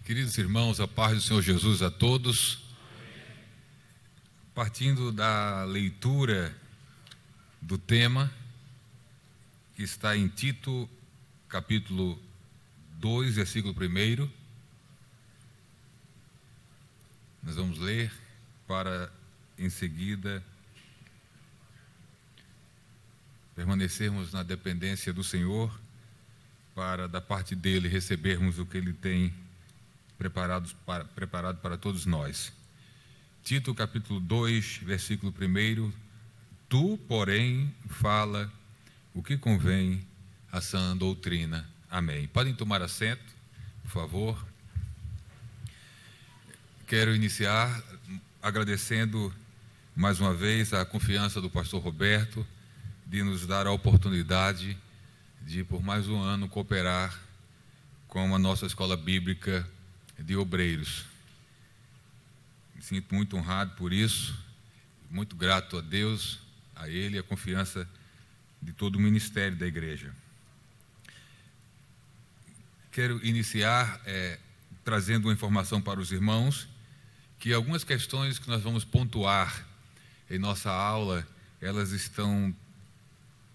Queridos irmãos, a paz do Senhor Jesus a todos. Partindo da leitura do tema, que está em Tito, capítulo 2, versículo 1, nós vamos ler para, em seguida, permanecermos na dependência do Senhor, para, da parte dele, recebermos o que ele tem preparado para todos nós. Tito, capítulo 2, versículo 1: Tu, porém, fala o que convém à sã doutrina. Amém. Podem tomar assento, por favor. Quero iniciar agradecendo mais uma vez a confiança do pastor Roberto de nos dar a oportunidade de, por mais um ano, cooperar com a nossa escola bíblica de obreiros. Me sinto muito honrado por isso, muito grato a Deus, a Ele, a confiança de todo o ministério da igreja. Quero iniciar trazendo uma informação para os irmãos, que algumas questões que nós vamos pontuar em nossa aula, elas estão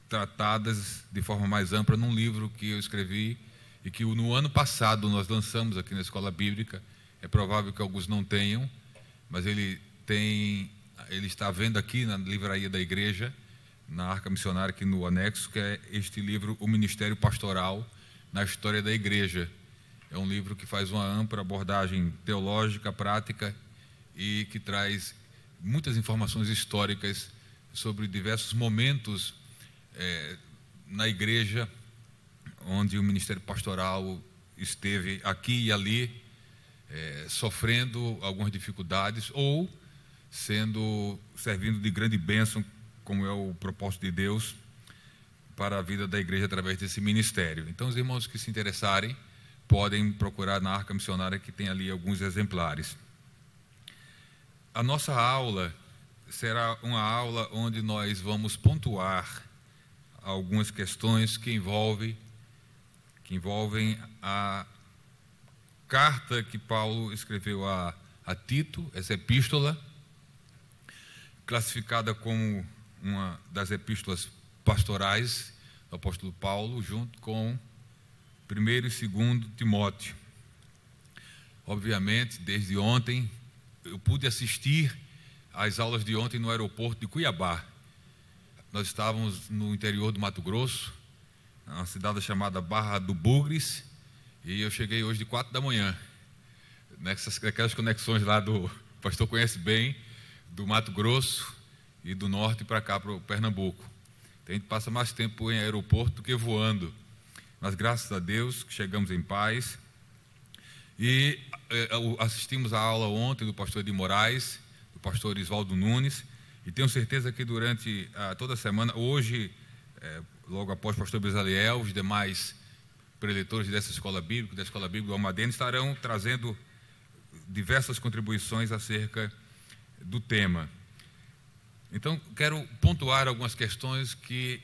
tratadas de forma mais ampla num livro que eu escrevi e que no ano passado nós lançamos aqui na Escola Bíblica. É provável que alguns não tenham, mas ele está à venda aqui na livraria da igreja, na Arca Missionária, aqui no anexo, que é este livro, O Ministério Pastoral na História da Igreja. É um livro que faz uma ampla abordagem teológica, prática, e que traz muitas informações históricas sobre diversos momentos na igreja, onde o ministério pastoral esteve aqui e ali, sofrendo algumas dificuldades ou servindo de grande bênção, como é o propósito de Deus para a vida da igreja através desse ministério. Então, os irmãos que se interessarem podem procurar na Arca Missionária, que tem ali alguns exemplares. A nossa aula será uma aula onde nós vamos pontuar algumas questões que envolvem a carta que Paulo escreveu a Tito, essa epístola, classificada como uma das epístolas pastorais do apóstolo Paulo, junto com 1 e 2 Timóteo. Obviamente, desde ontem, eu pude assistir às aulas de ontem no aeroporto de Cuiabá. Nós estávamos no interior do Mato Grosso, uma cidade chamada Barra do Bugres, e eu cheguei hoje de 4 da manhã, aquelas conexões lá o pastor conhece bem, do Mato Grosso e do norte para cá, para o Pernambuco. Então, a gente passa mais tempo em aeroporto do que voando, mas graças a Deus que chegamos em paz. E assistimos a aula ontem do pastor de Moraes, do pastor Isvaldo Nunes, e tenho certeza que durante toda a semana, hoje, logo após o pastor Bezaliel, os demais preletores dessa escola bíblica, da Escola Bíblica do Almadena, estarão trazendo diversas contribuições acerca do tema. Então, quero pontuar algumas questões que,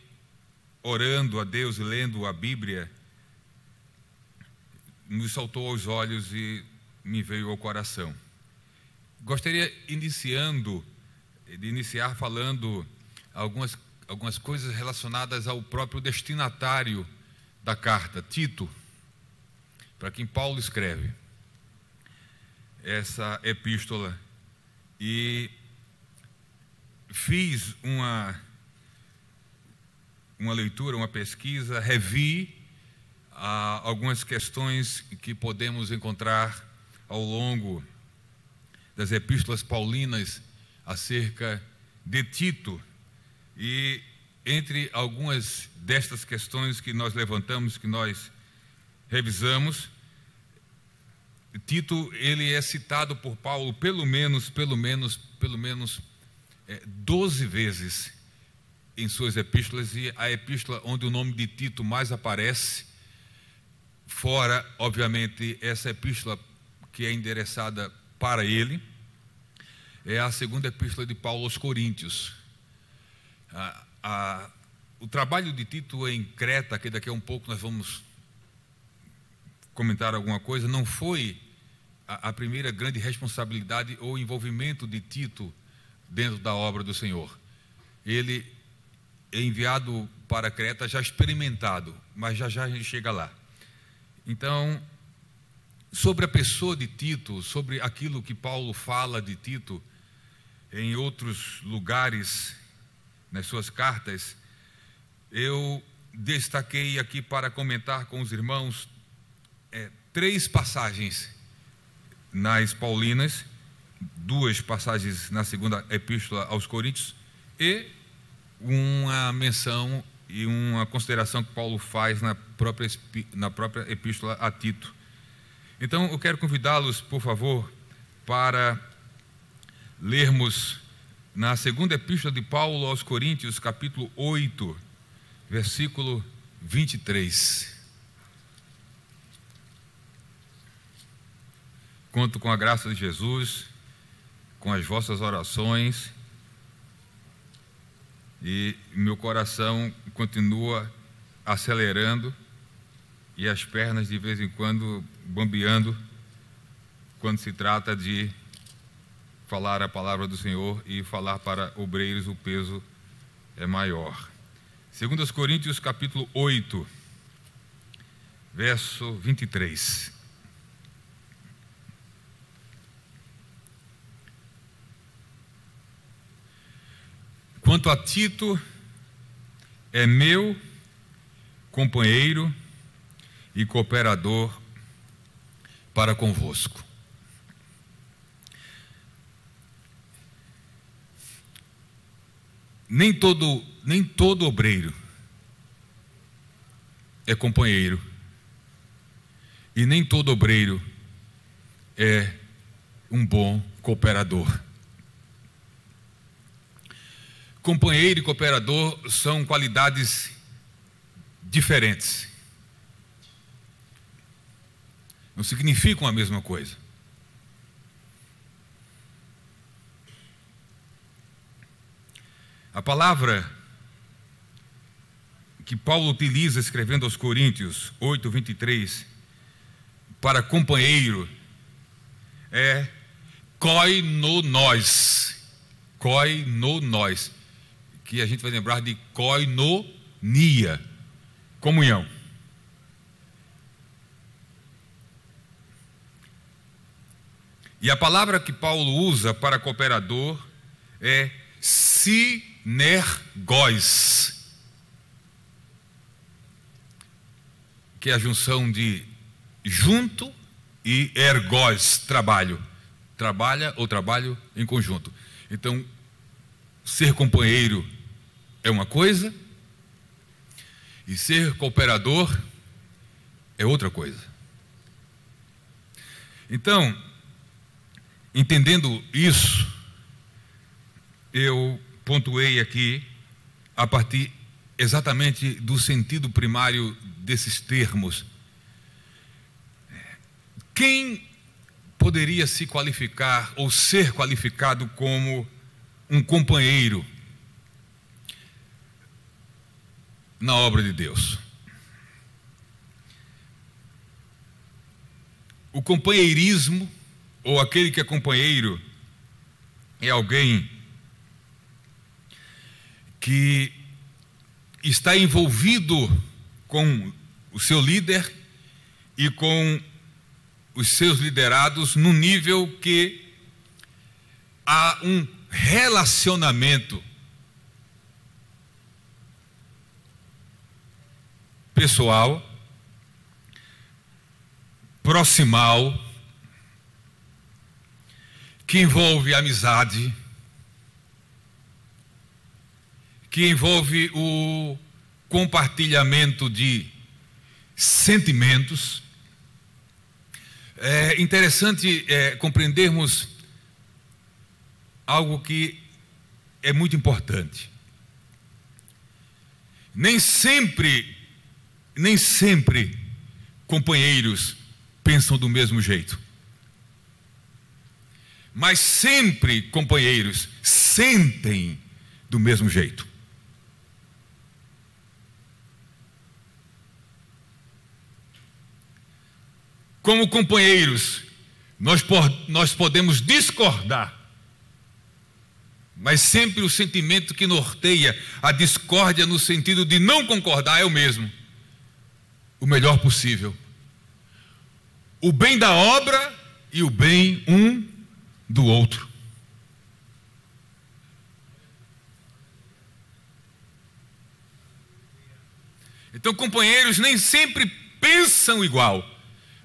orando a Deus e lendo a Bíblia, nos saltou aos olhos e me veio ao coração. Gostaria de iniciar falando algumas coisas relacionadas ao próprio destinatário da carta, Tito, para quem Paulo escreve essa epístola. E fiz uma leitura, uma pesquisa, revi algumas questões que podemos encontrar ao longo das epístolas paulinas acerca de Tito. E entre algumas destas questões que nós levantamos, que nós revisamos, Tito, ele é citado por Paulo pelo menos 12 vezes em suas epístolas, e a epístola onde o nome de Tito mais aparece, fora, obviamente, essa epístola que é endereçada para ele, é a segunda epístola de Paulo aos Coríntios. O trabalho de Tito em Creta, que daqui a um pouco nós vamos comentar alguma coisa, não foi a primeira grande responsabilidade ou envolvimento de Tito dentro da obra do Senhor. Ele é enviado para Creta já experimentado, mas já a gente chega lá. Então, sobre a pessoa de Tito, sobre aquilo que Paulo fala de Tito em outros lugares, nas suas cartas, eu destaquei aqui para comentar com os irmãos 3 passagens nas Paulinas, 2 passagens na segunda epístola aos Coríntios e uma menção e uma consideração que Paulo faz na própria epístola a Tito. Então, eu quero convidá-los, por favor, para lermos na segunda epístola de Paulo aos Coríntios, capítulo 8, versículo 23. Conto com a graça de Jesus, com as vossas orações, e meu coração continua acelerando e as pernas de vez em quando bambeando quando se trata de falar a palavra do Senhor, e falar para obreiros o peso é maior. 2 Coríntios capítulo 8, verso 23. Quanto a Tito, é meu companheiro e cooperador para convosco. Nem todo obreiro é companheiro, e nem todo obreiro é um bom cooperador. Companheiro e cooperador são qualidades diferentes. Não significam a mesma coisa. A palavra que Paulo utiliza escrevendo aos Coríntios 8, 23, para companheiro, é koinonós. Koinonós, que a gente vai lembrar de koinonia, comunhão. E a palavra que Paulo usa para cooperador é sinergós, que é a junção de junto e ergós, trabalho. Trabalha ou trabalho em conjunto. Então, ser companheiro é uma coisa, e ser cooperador é outra coisa. Então, entendendo isso, eu pontuei aqui, a partir exatamente do sentido primário desses termos. Quem poderia se qualificar ou ser qualificado como um companheiro na obra de Deus? O companheirismo, ou aquele que é companheiro, é alguém que está envolvido com o seu líder e com os seus liderados no nível que há um relacionamento pessoal, proximal, que envolve amizade, que envolve o compartilhamento de sentimentos. É interessante compreendermos algo que é muito importante. Nem sempre companheiros pensam do mesmo jeito. Mas sempre companheiros sentem do mesmo jeito. Como companheiros, Nós podemos discordar, mas sempre o sentimento que norteia a discórdia no sentido de não concordar é o mesmo: o melhor possível. O bem da obra e o bem um do outro. Então, companheiros nem sempre pensam igual,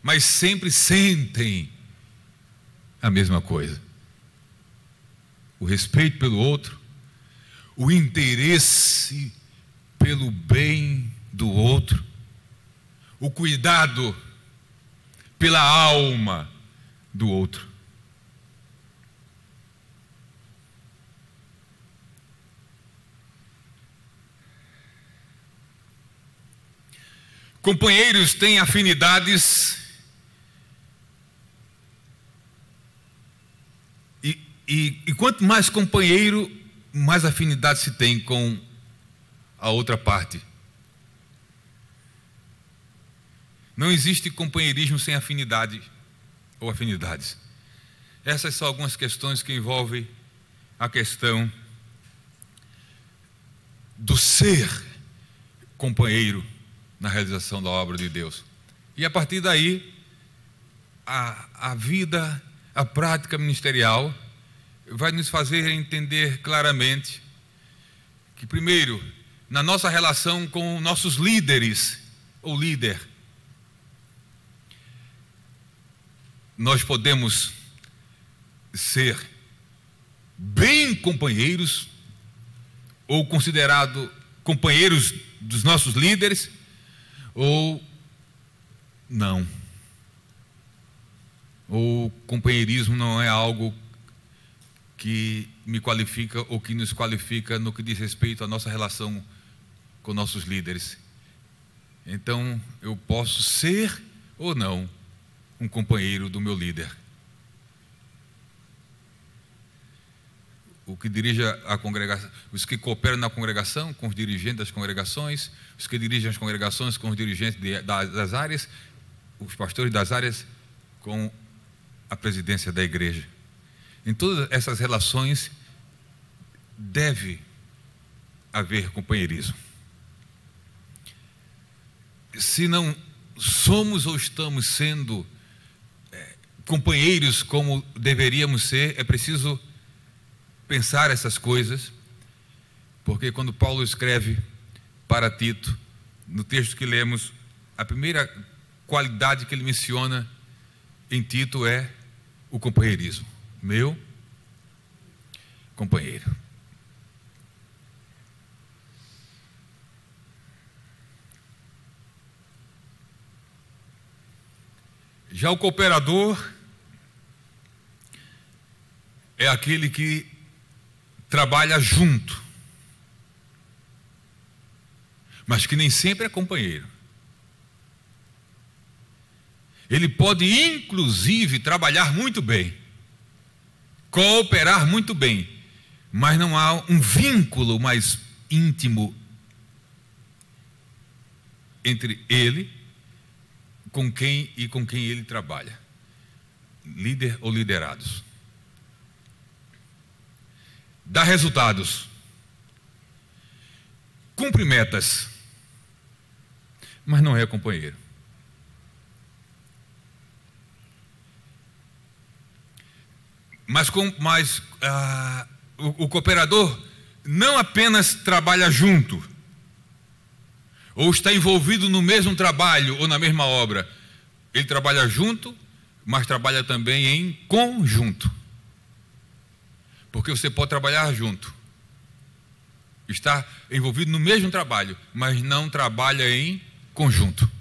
mas sempre sentem a mesma coisa. O respeito pelo outro, o interesse pelo bem do outro, o cuidado pela alma do outro. Companheiros têm afinidades e quanto mais companheiro, mais afinidade se tem com a outra parte. Não existe companheirismo sem afinidade ou afinidades. Essas são algumas questões que envolvem a questão do ser companheiro na realização da obra de Deus. E a partir daí, a vida, a prática ministerial vai nos fazer entender claramente que, primeiro, na nossa relação com nossos líderes ou líder, nós podemos ser bem companheiros ou considerados companheiros dos nossos líderes ou não. O companheirismo não é algo que me qualifica ou que nos qualifica no que diz respeito à nossa relação com nossos líderes. Então, eu posso ser ou não um companheiro do meu líder. O que dirige a congregação, os que cooperam na congregação com os dirigentes das congregações, os que dirigem as congregações com os dirigentes das áreas, os pastores das áreas com a presidência da igreja. Em todas essas relações deve haver companheirismo. Se não somos ou estamos sendo companheiros como deveríamos ser, é preciso pensar essas coisas, porque quando Paulo escreve para Tito, no texto que lemos, a primeira qualidade que ele menciona em Tito é o companheirismo. Meu companheiro. Já o cooperador é aquele que trabalha junto, mas que nem sempre é companheiro. Ele pode, inclusive, trabalhar muito bem, cooperar muito bem, mas não há um vínculo mais íntimo entre ele com quem ele trabalha, líder ou liderados. Dá resultados, cumpre metas, mas não é companheiro. O cooperador não apenas trabalha junto, ou está envolvido no mesmo trabalho ou na mesma obra. Ele trabalha junto, mas trabalha também em conjunto. Porque você pode trabalhar junto, estar envolvido no mesmo trabalho, mas não trabalha em conjunto.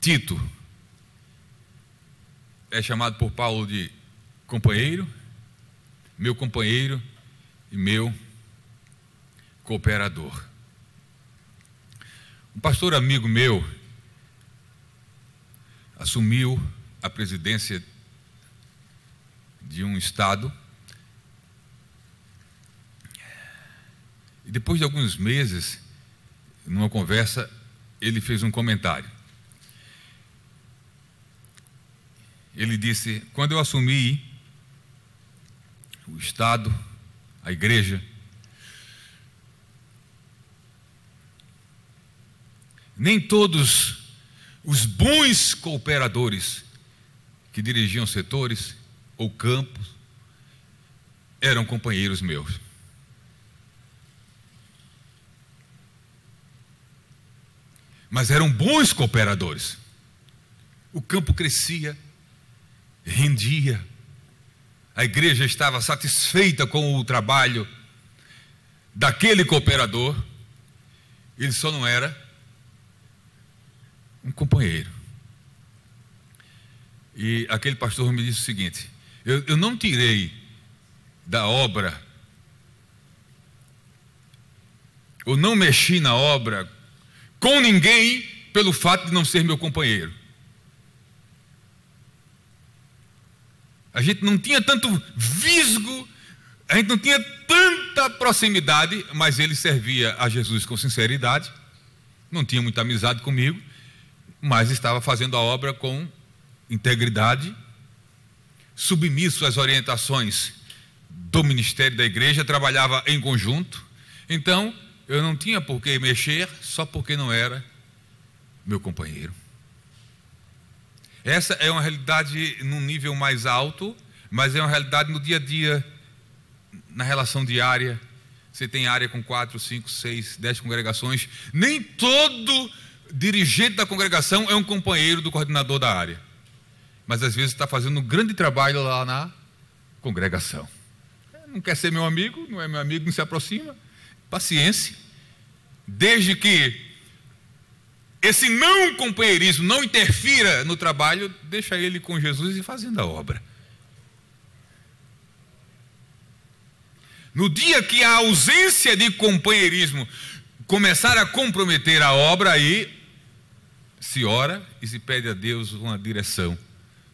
Tito é chamado por Paulo de companheiro, meu companheiro e meu cooperador. Um pastor amigo meu assumiu a presidência de um estado e depois de alguns meses numa conversa, ele fez um comentário. Ele disse: quando eu assumi o Estado, a igreja, nem todos os bons cooperadores que dirigiam setores ou campos eram companheiros meus. Mas eram bons cooperadores. O campo crescia, rendia, a igreja estava satisfeita com o trabalho daquele cooperador. Ele só não era um companheiro. E aquele pastor me disse o seguinte: eu não tirei da obra, eu não mexi na obra com ninguém pelo fato de não ser meu companheiro. A gente não tinha tanto visgo, a gente não tinha tanta proximidade, mas ele servia a Jesus com sinceridade, não tinha muita amizade comigo, mas estava fazendo a obra com integridade, submisso às orientações do ministério da igreja, trabalhava em conjunto. Então eu não tinha por que mexer só porque não era meu companheiro. Essa é uma realidade num nível mais alto, mas é uma realidade no dia a dia, na relação diária. Você tem área com 4, 5, 6, 10 congregações. Nem todo dirigente da congregação é um companheiro do coordenador da área, mas às vezes está fazendo um grande trabalho lá na congregação. Não quer ser meu amigo, não é meu amigo, não se aproxima. Paciência. Desde que esse não companheirismo não interfira no trabalho, deixa ele com Jesus e fazendo a obra. No dia que a ausência de companheirismo começar a comprometer a obra, aí se ora e se pede a Deus uma direção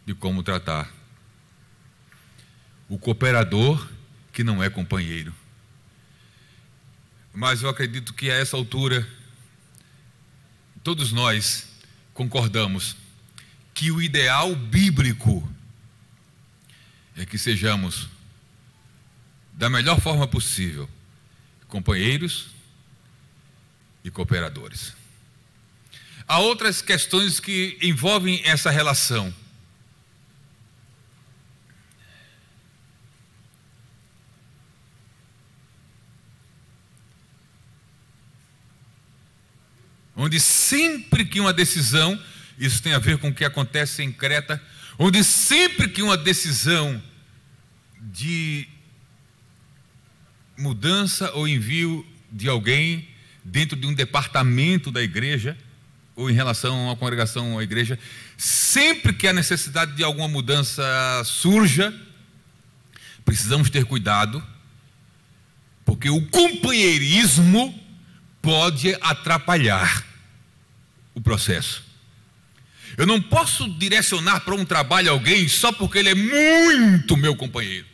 de como tratar o cooperador que não é companheiro. Mas eu acredito que a essa altura todos nós concordamos que o ideal bíblico é que sejamos, da melhor forma possível, companheiros e cooperadores. Há outras questões que envolvem essa relação. Onde sempre que uma decisão, isso tem a ver com o que acontece em Creta, onde sempre que uma decisão de mudança ou envio de alguém dentro de um departamento da igreja, ou em relação a uma congregação ou a igreja, sempre que a necessidade de alguma mudança surja, precisamos ter cuidado, porque o companheirismo pode atrapalhar o processo. Eu não posso direcionar para um trabalho alguém só porque ele é muito meu companheiro,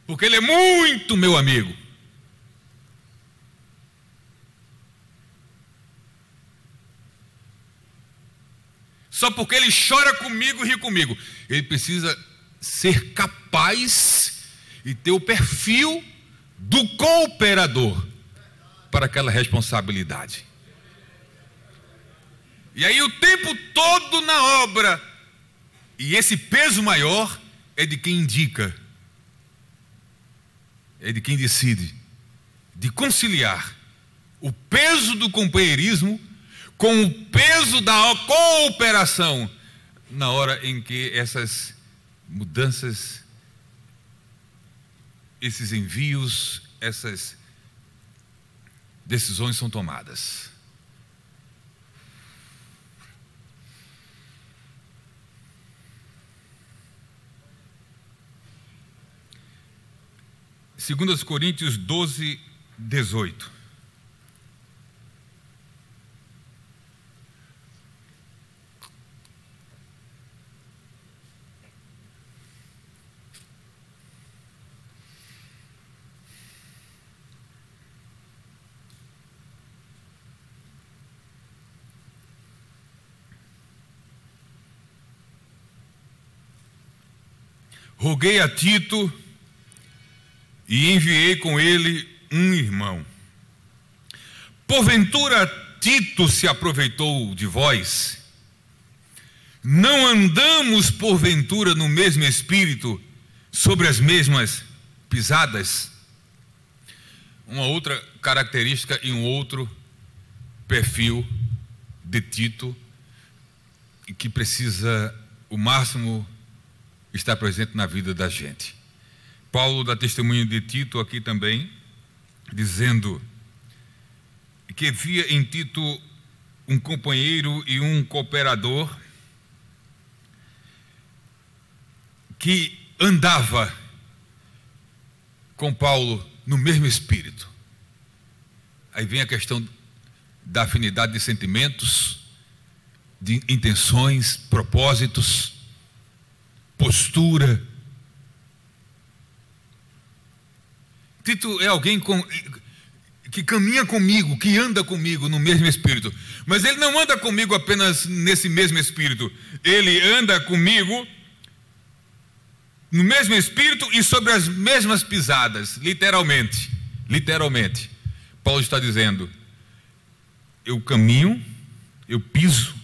porque ele é muito meu amigo. Só porque ele chora comigo e ri comigo. Ele precisa ser capaz e ter o perfil do cooperador para aquela responsabilidade. E aí o tempo todo na obra, e esse peso maior é de quem indica, é de quem decide, de conciliar o peso do companheirismo com o peso da cooperação na hora em que essas mudanças, esses envios, essas decisões são tomadas. Segundo Coríntios 12, 18. roguei a Tito e enviei com ele um irmão. Porventura Tito se aproveitou de vós? Não andamos porventura no mesmo espírito, sobre as mesmas pisadas? Uma outra característica e um outro perfil de Tito que precisa o máximo estar presente na vida da gente. Paulo dá testemunho de Tito aqui também, dizendo que via em Tito um companheiro e um cooperador que andava com Paulo no mesmo espírito. Aí vem a questão da afinidade de sentimentos, de intenções, propósitos, postura. Tito é alguém que caminha comigo, que anda comigo no mesmo espírito. Mas ele não anda comigo apenas nesse mesmo espírito. Ele anda comigo no mesmo espírito e sobre as mesmas pisadas, literalmente. Literalmente. Paulo está dizendo: eu caminho, eu piso,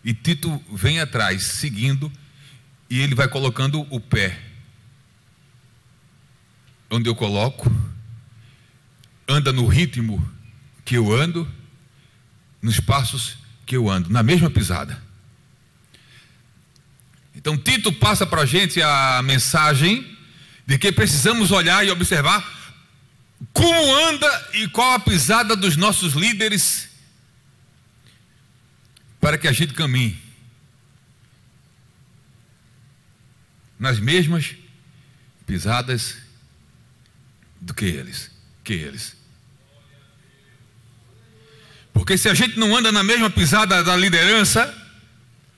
e Tito vem atrás, seguindo, e ele vai colocando o pé onde eu coloco, anda no ritmo que eu ando, nos passos que eu ando, na mesma pisada. Então Tito passa para a gente a mensagem de que precisamos olhar e observar como anda e qual a pisada dos nossos líderes, para que a gente caminhe nas mesmas pisadas do que eles. Porque se a gente não anda na mesma pisada da liderança,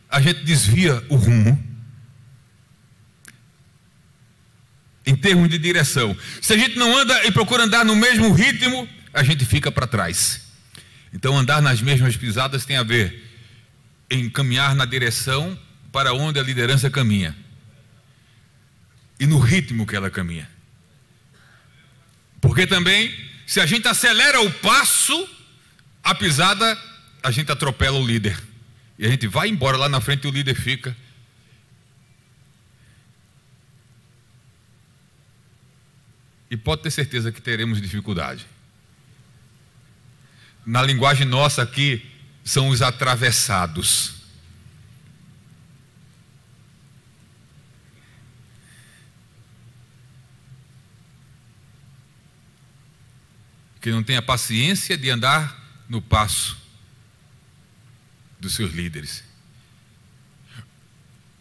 a gente desvia o rumo em termos de direção. Se a gente não anda e procura andar no mesmo ritmo, a gente fica para trás. Então andar nas mesmas pisadas tem a ver em caminhar na direção para onde a liderança caminha e no ritmo que ela caminha. Porque também, se a gente acelera o passo, a pisada, a gente atropela o líder. E a gente vai embora lá na frente e o líder fica. E pode ter certeza que teremos dificuldade. Na linguagem nossa aqui, são os atravessados. Que não tem a paciência de andar no passo dos seus líderes.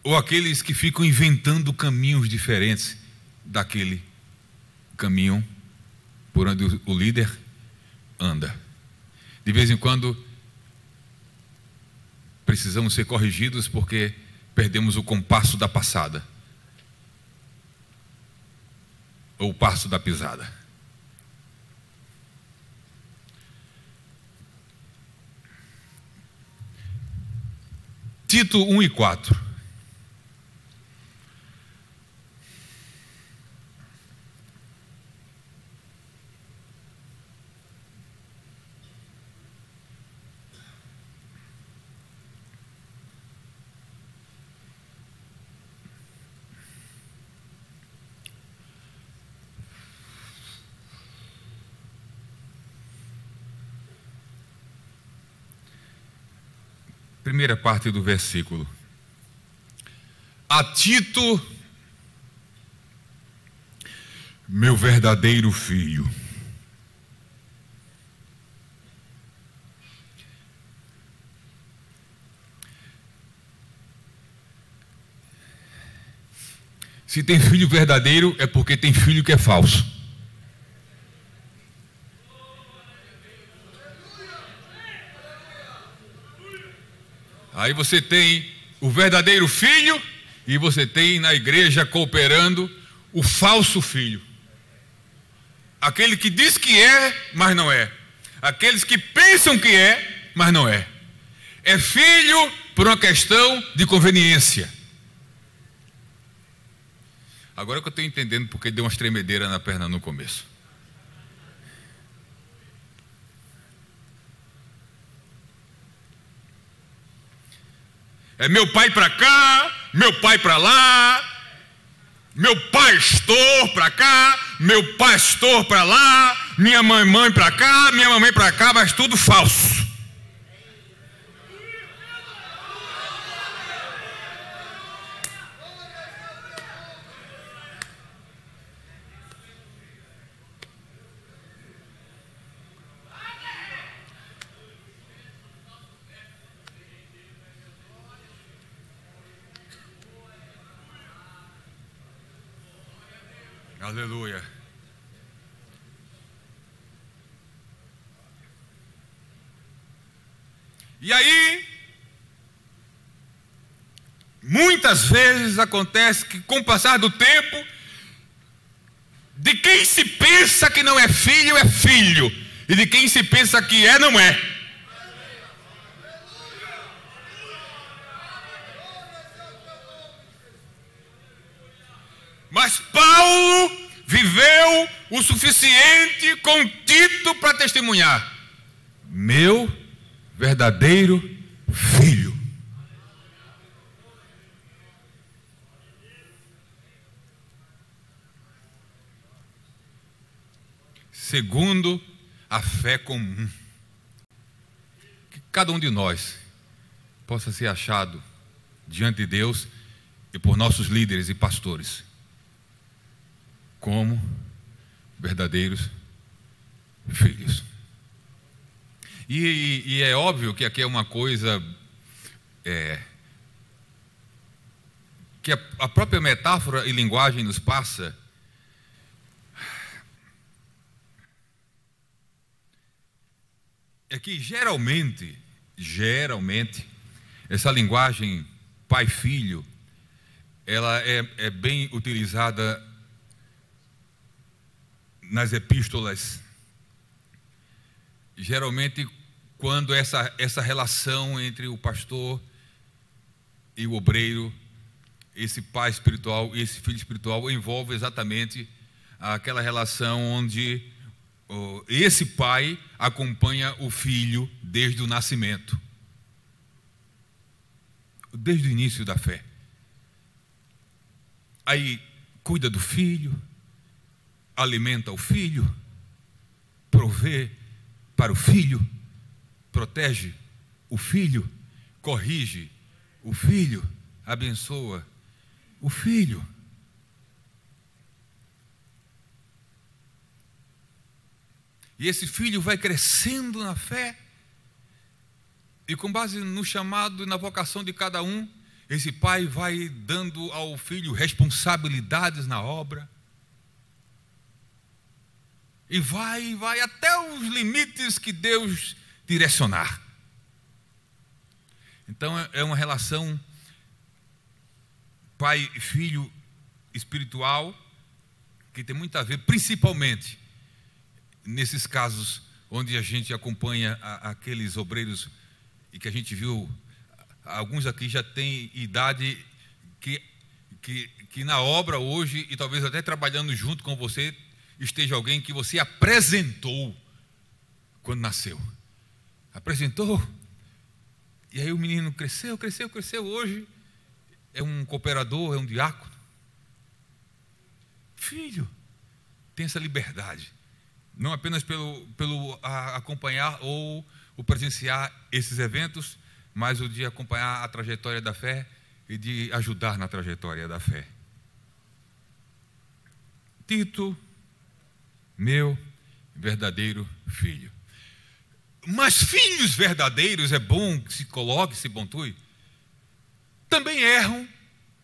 Ou aqueles que ficam inventando caminhos diferentes daquele caminho por onde o líder anda. De vez em quando precisamos ser corrigidos porque perdemos o compasso da passada ou o passo da pisada. Tito 1 e 4. Primeira parte do versículo. A Tito, meu verdadeiro filho. Se tem filho verdadeiro, é porque tem filho que é falso. Aí você tem o verdadeiro filho e você tem na igreja cooperando o falso filho. Aquele que diz que é, mas não é. Aqueles que pensam que é, mas não é. É filho por uma questão de conveniência. Agora que eu estou entendendo porque deu umas tremedeiras na perna no começo. É meu pai para cá, meu pai para lá, meu pastor para cá, meu pastor para lá, minha mamãe para cá, minha mamãe para cá, mas tudo falso. Aleluia. E aí, muitas vezes acontece que, com o passar do tempo, de quem se pensa que não é filho, e de quem se pensa que é, não é. Mas Paulo viveu o suficiente com Tito para testemunhar: meu verdadeiro filho. Segundo a fé comum. Que cada um de nós possa ser achado diante de Deus e por nossos líderes e pastores como verdadeiros filhos. E é óbvio que aqui é uma coisa que a própria metáfora e linguagem nos passa. É que geralmente, essa linguagem pai-filho, ela é bem utilizada nas epístolas. Geralmente, quando essa relação entre o pastor e o obreiro, esse pai espiritual e esse filho espiritual, envolve exatamente aquela relação onde esse pai acompanha o filho desde o nascimento, desde o início da fé. Aí cuida do filho, alimenta o filho, provê para o filho, protege o filho, corrige o filho, abençoa o filho. E esse filho vai crescendo na fé, e com base no chamado e na vocação de cada um, esse pai vai dando ao filho responsabilidades na obra, e vai até os limites que Deus direcionar. Então é uma relação pai e filho espiritual que tem muito a ver, principalmente nesses casos onde a gente acompanha aqueles obreiros, e que a gente viu, alguns aqui já têm idade, que na obra hoje, e talvez até trabalhando junto com você, esteja alguém que você apresentou quando nasceu. Apresentou, e aí o menino cresceu, hoje é um cooperador, é um diácono. Filho, tem essa liberdade, não apenas pelo acompanhar ou o presenciar esses eventos, mas o de acompanhar a trajetória da fé e de ajudar na trajetória da fé. Tito, meu verdadeiro filho. Mas filhos verdadeiros, é bom que se coloque, se pontue, também erram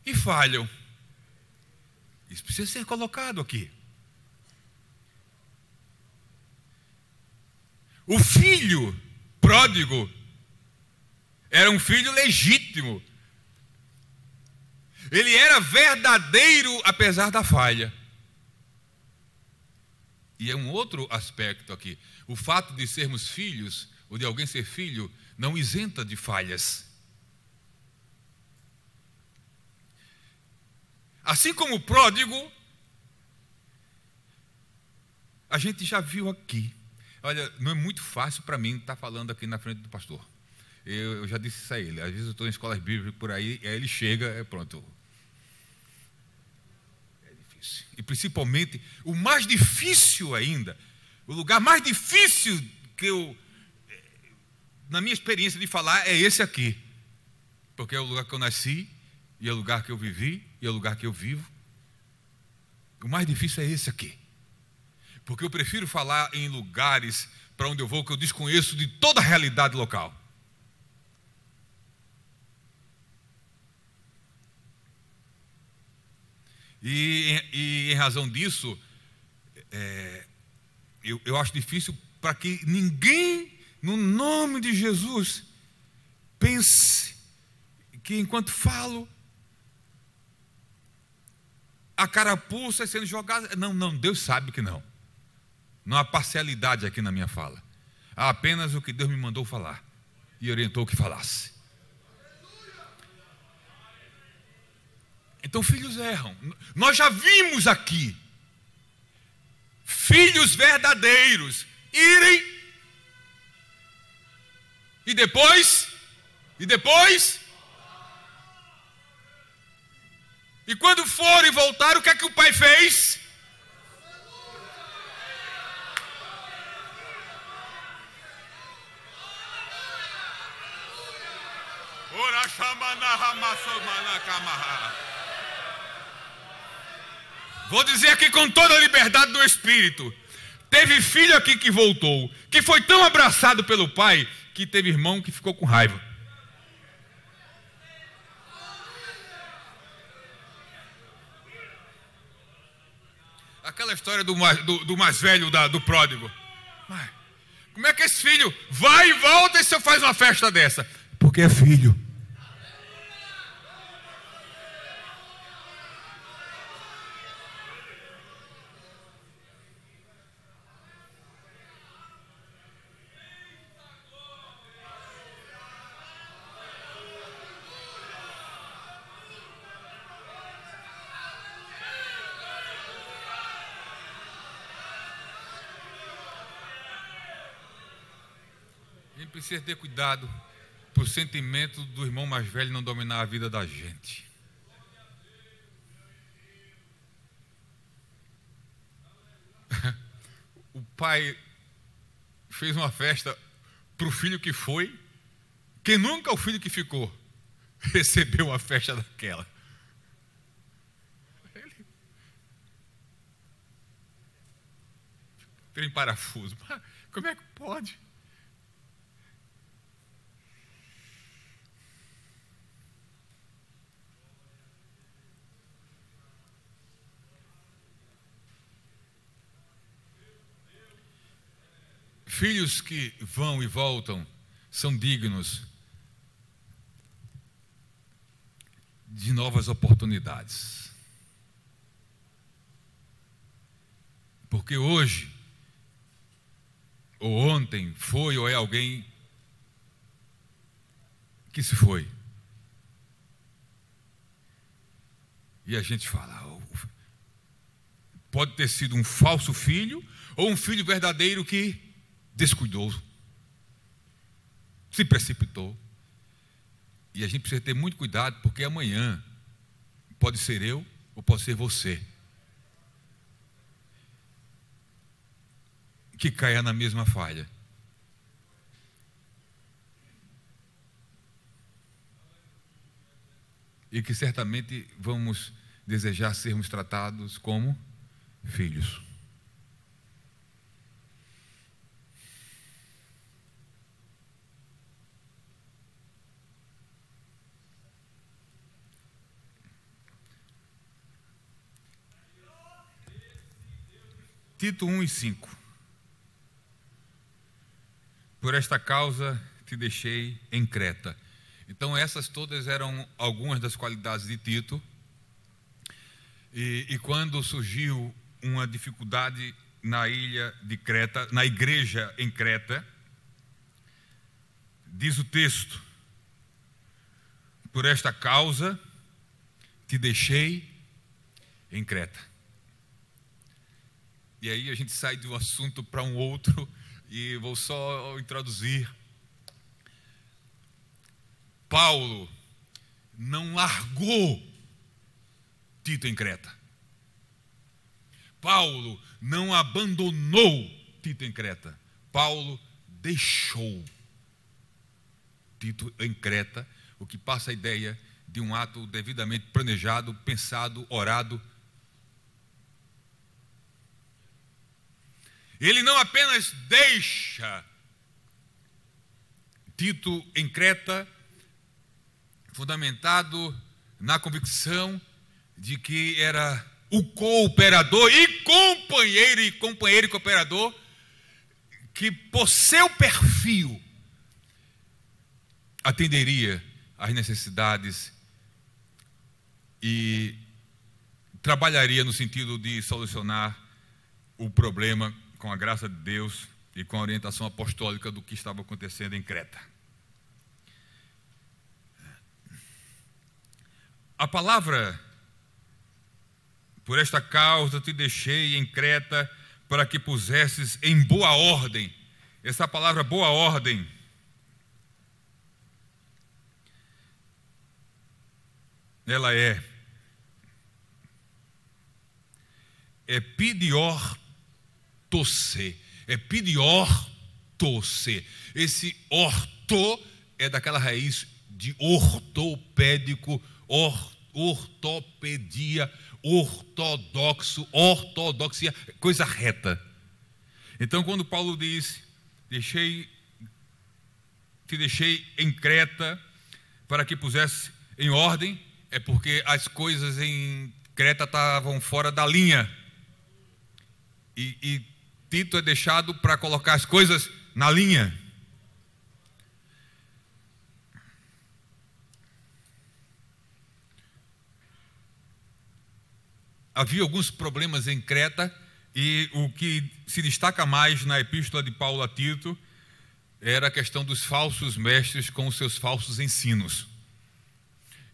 e falham. Isso precisa ser colocado aqui. O filho pródigo era um filho legítimo. Ele era verdadeiro apesar da falha. E é um outro aspecto aqui. O fato de sermos filhos, ou de alguém ser filho, não isenta de falhas. Assim como o pródigo, a gente já viu aqui. Olha, não é muito fácil para mim estar falando aqui na frente do pastor. Eu já disse isso a ele. Às vezes eu estou em escolas bíblicas por aí, aí ele chega, pronto. É difícil. E principalmente, o mais difícil ainda, o lugar mais difícil que eu, na minha experiência de falar, é esse aqui. Porque é o lugar que eu nasci, e é o lugar que eu vivi, e é o lugar que eu vivo. O mais difícil é esse aqui. Porque eu prefiro falar em lugares para onde eu vou que eu desconheço de toda a realidade local. E em razão disso, eu acho difícil para que ninguém, no nome de Jesus, pense que enquanto falo, a carapuça sendo jogada. Não, Deus sabe que não. Não há parcialidade aqui na minha fala. Há apenas o que Deus me mandou falar e orientou que falasse. Então, filhos erram. Nós já vimos aqui filhos verdadeiros irem e depois e quando foram e voltaram, o que é que o pai fez? Vou dizer aqui com toda a liberdade do Espírito. Teve filho aqui que voltou, que foi tão abraçado pelo pai, que teve irmão que ficou com raiva. Aquela história do mais velho, do pródigo. Como é que esse filho vai e volta e se eu faz uma festa dessa? Porque é filho. A gente precisa ter cuidado para o sentimento do irmão mais velho não dominar a vida da gente. O pai fez uma festa para o filho que foi, que nunca o filho que ficou recebeu uma festa daquela. Trem parafuso. Como é que pode? Filhos que vão e voltam são dignos de novas oportunidades. Porque hoje, ou ontem, foi ou é alguém que se foi. E a gente fala, pode ter sido um falso filho ou um filho verdadeiro que descuidou, se precipitou. E a gente precisa ter muito cuidado, porque amanhã pode ser eu ou pode ser você que caia na mesma falha. E que certamente vamos desejar sermos tratados como filhos. Tito 1:5. Por esta causa te deixei em Creta. Então essas todas eram algumas das qualidades de Tito. E quando surgiu uma dificuldade na ilha de Creta, na igreja em Creta, diz o texto: por esta causa te deixei em Creta. E aí a gente sai de um assunto para um outro e vou só introduzir. Paulo não largou Tito em Creta. Paulo não abandonou Tito em Creta. Paulo deixou Tito em Creta, o que passa a ideia de um ato devidamente planejado, pensado, orado. Ele não apenas deixa Tito em Creta, fundamentado na convicção de que era o cooperador e companheiro e cooperador, que por seu perfil atenderia às necessidades e trabalharia no sentido de solucionar o problema com a graça de Deus e com a orientação apostólica do que estava acontecendo em Creta. A palavra, por esta causa te deixei em Creta, para que pusesses em boa ordem. Essa palavra boa ordem ela é epidiortose. Epidiortose. Esse orto é daquela raiz de ortopédico, ortopedia, ortodoxo, ortodoxia, coisa reta. Então, quando Paulo diz, te deixei em Creta para que pusesse em ordem, é porque as coisas em Creta estavam fora da linha. E Tito é deixado para colocar as coisas na linha. Havia alguns problemas em Creta, e o que se destaca mais na epístola de Paulo a Tito era a questão dos falsos mestres com os seus falsos ensinos.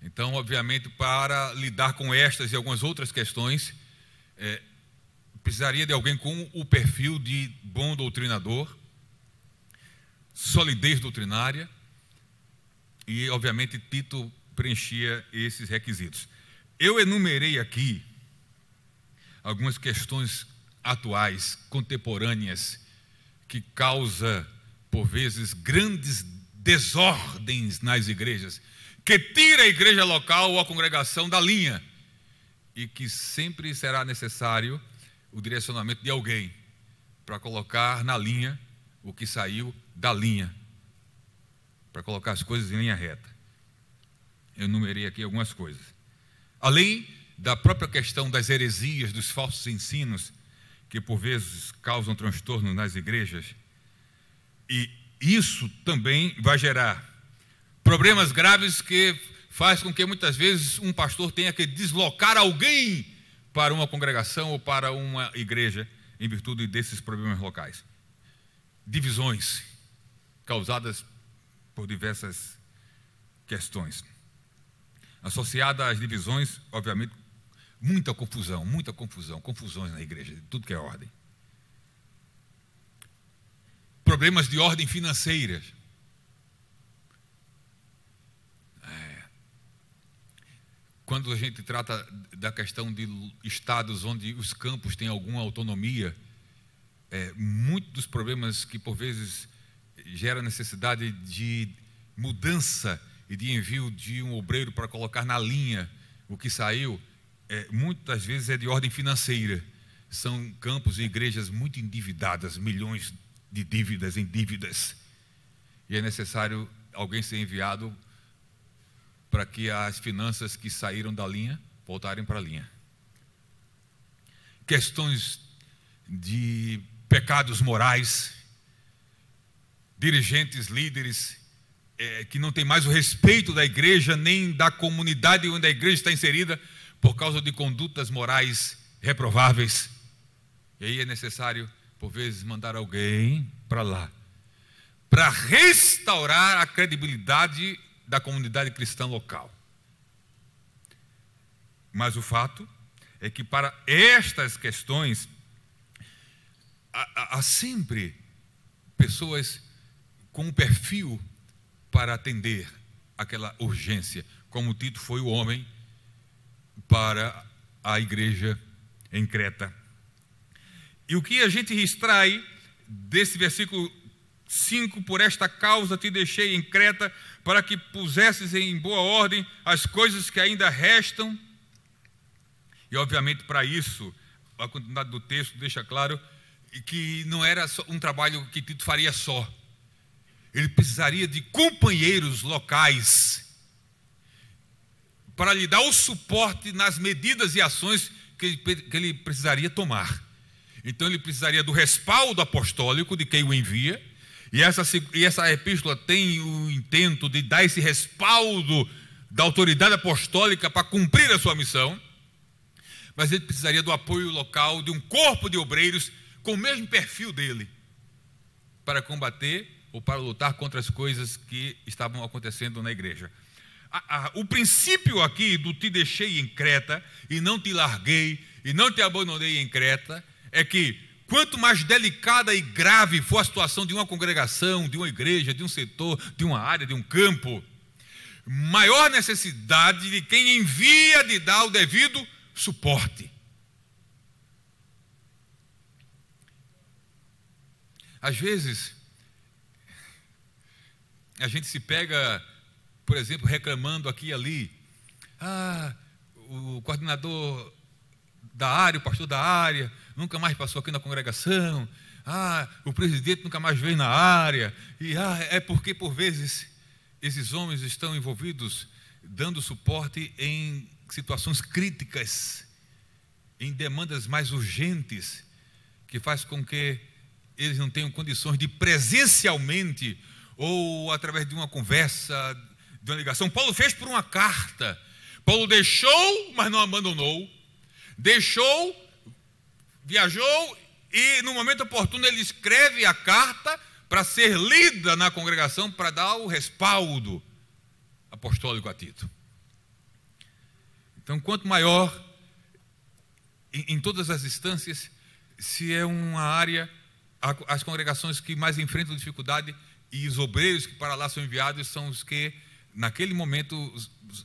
Então, obviamente, para lidar com estas e algumas outras questões, precisaria de alguém com o perfil de bom doutrinador, solidez doutrinária, e, obviamente, Tito preenchia esses requisitos. Eu enumerei aqui algumas questões atuais, contemporâneas, que causa, por vezes, grandes desordens nas igrejas, que tira a igreja local ou a congregação da linha, e que sempre será necessário o direcionamento de alguém para colocar na linha o que saiu da linha, para colocar as coisas em linha reta. Eu enumerei aqui algumas coisas. Além da própria questão das heresias, dos falsos ensinos, que por vezes causam transtorno nas igrejas, e isso também vai gerar problemas graves que faz com que muitas vezes um pastor tenha que deslocar alguém para uma congregação ou para uma igreja em virtude desses problemas locais. Divisões causadas por diversas questões. Associada às divisões, obviamente, muita confusão, confusões na igreja, de tudo que é ordem. Problemas de ordem financeira. Quando a gente trata da questão de estados onde os campos têm alguma autonomia, muitos dos problemas que por vezes gera necessidade de mudança e de envio de um obreiro para colocar na linha o que saiu, muitas vezes é de ordem financeira. São campos e igrejas muito endividadas, milhões de dívidas em dívidas, e é necessário alguém ser enviado para que as finanças que saíram da linha voltarem para a linha. Questões de pecados morais, dirigentes, líderes, que não têm mais o respeito da igreja, nem da comunidade onde a igreja está inserida, por causa de condutas morais reprováveis. E aí é necessário, por vezes, mandar alguém para lá, para restaurar a credibilidade da comunidade cristã local. Mas o fato é que para estas questões há sempre pessoas com um perfil para atender aquela urgência, como Tito foi o homem para a igreja em Creta. E o que a gente extrai desse versículo 5, por esta causa te deixei em Creta, para que pusesses em boa ordem as coisas que ainda restam. E obviamente para isso, a continuidade do texto deixa claro que não era só um trabalho que Tito faria só. Ele precisaria de companheiros locais para lhe dar o suporte nas medidas e ações que ele precisaria tomar. Então ele precisaria do respaldo apostólico de quem o envia, e essa epístola tem o intento de dar esse respaldo da autoridade apostólica para cumprir a sua missão, mas ele precisaria do apoio local de um corpo de obreiros com o mesmo perfil dele, para combater ou para lutar contra as coisas que estavam acontecendo na igreja. O princípio aqui do te deixei em Creta e não te larguei e não te abandonei em Creta é que quanto mais delicada e grave for a situação de uma congregação, de uma igreja, de um setor, de uma área, de um campo, maior necessidade de quem envia de dar o devido suporte. Às vezes, a gente se pega, por exemplo, reclamando aqui e ali. O coordenador da área, o pastor da área, nunca mais passou aqui na congregação. O presidente nunca mais veio na área. E é porque, por vezes, esses homens estão envolvidos dando suporte em situações críticas, em demandas mais urgentes, que faz com que eles não tenham condições de presencialmente ou através de uma conversa, de uma ligação. Paulo fez por uma carta. Paulo deixou, mas não abandonou. Deixou, viajou e no momento oportuno ele escreve a carta para ser lida na congregação, para dar o respaldo apostólico a Tito. Então, quanto maior, em todas as instâncias, se é uma área, as congregações que mais enfrentam dificuldade e os obreiros que para lá são enviados são os que, naquele momento,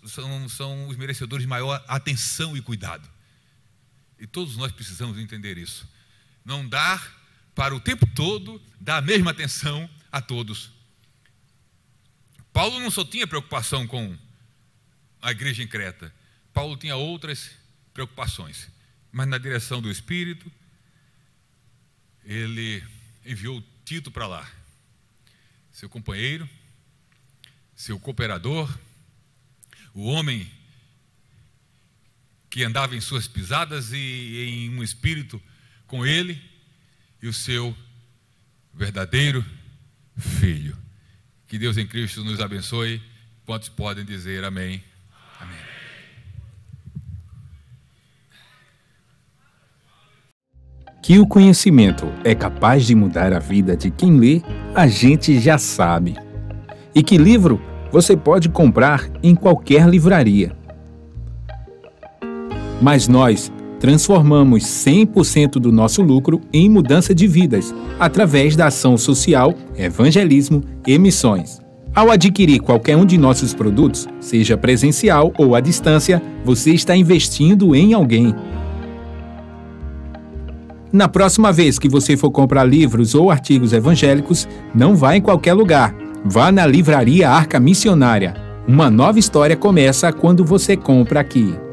são os merecedores de maior atenção e cuidado. E todos nós precisamos entender isso. Não dar para o tempo todo dar a mesma atenção a todos. Paulo não só tinha preocupação com a igreja em Creta. Paulo tinha outras preocupações. Mas na direção do Espírito, ele enviou Tito para lá. Seu companheiro, seu cooperador, o homem que andava em suas pisadas e em um espírito com ele, e o seu verdadeiro filho. Que Deus em Cristo nos abençoe. Quantos podem dizer amém? Amém. Que o conhecimento é capaz de mudar a vida de quem lê, a gente já sabe. E que livro você pode comprar em qualquer livraria. Mas nós transformamos 100% do nosso lucro em mudança de vidas, através da ação social, evangelismo e missões. Ao adquirir qualquer um de nossos produtos, seja presencial ou à distância, você está investindo em alguém. Na próxima vez que você for comprar livros ou artigos evangélicos, não vá em qualquer lugar. Vá na Livraria Arca Missionária. Uma nova história começa quando você compra aqui.